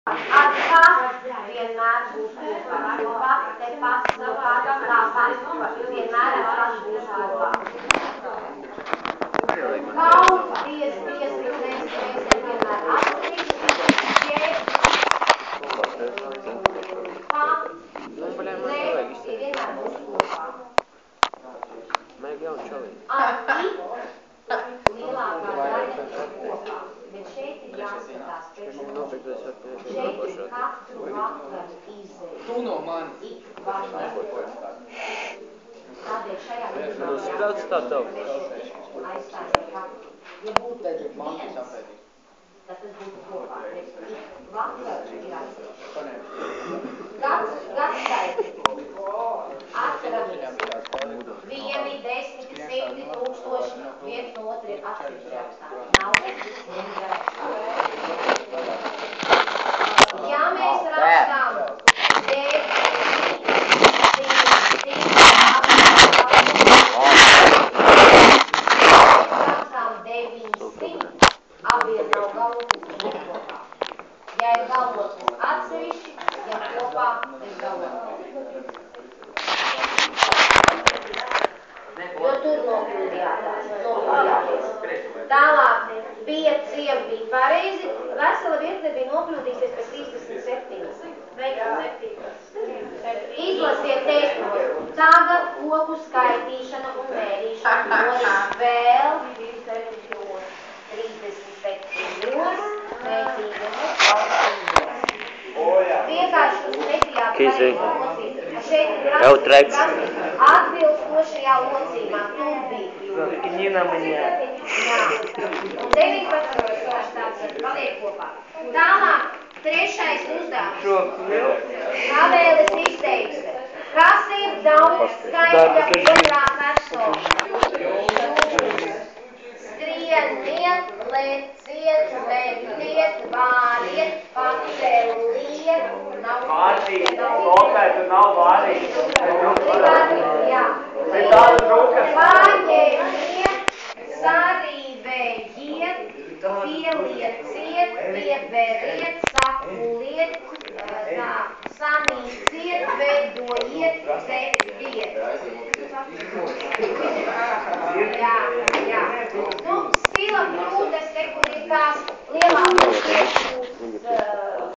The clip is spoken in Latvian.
Ar pa vienmēr būs kopā, jo pa te pasaka, tāpēc vienmēr ar pa būs kopā. Kaut diez, vienmēr atsevišķi, pa, vienmēr būs kopā. Ar lielākā daļa ir kopā, bet šeit ir jāskatās pēc šeit ir katru vakaru izēja. Tu no manis. Ik vakaru. Tādēļ šajā gadījumā aizstājot, ka, ja būtu viens, tad tas būtu kopā. Ik vakaru ir atsevišķi. Gadskaiti. Atceramies. 1, 10, 7 tūkstoši, viens no otru ir atsevišķi rakstā. Nav ja mēs rakstām 10, 900, abiem nav galotnes kopā. Ja ir galotnes atsevišķi, ja kopā ir galotnes. Jo tur nokļūdījāties. Tālāk, 5 bija pareizi, vesela virkne bija nokļūdīsies pēc 37. Izlasiet teiktos. Tagad koku skaitīšana un mērīšana noris vēl 37. Mēģinām vienkārši uz metījāt pareizo locību. Šeit ir rakstīts atbilstošajā locījumā. Tur bija kļūda. Jā. Un 19. tāds paliek kopā. Tālāk, 3. uzdevums. Kavēlis izteiksme. Kas ir daudz skaitļa otrā persona? Skrieniet, leciet, vērtiet, vāriet, paceliet. Vārtīt, kopēt un nav vārīt. Jā. Paņemiet, sarīvējiet, pielieciet, pieberiet, sakuliet, samīciet, veidojiet, cepiet. Jā.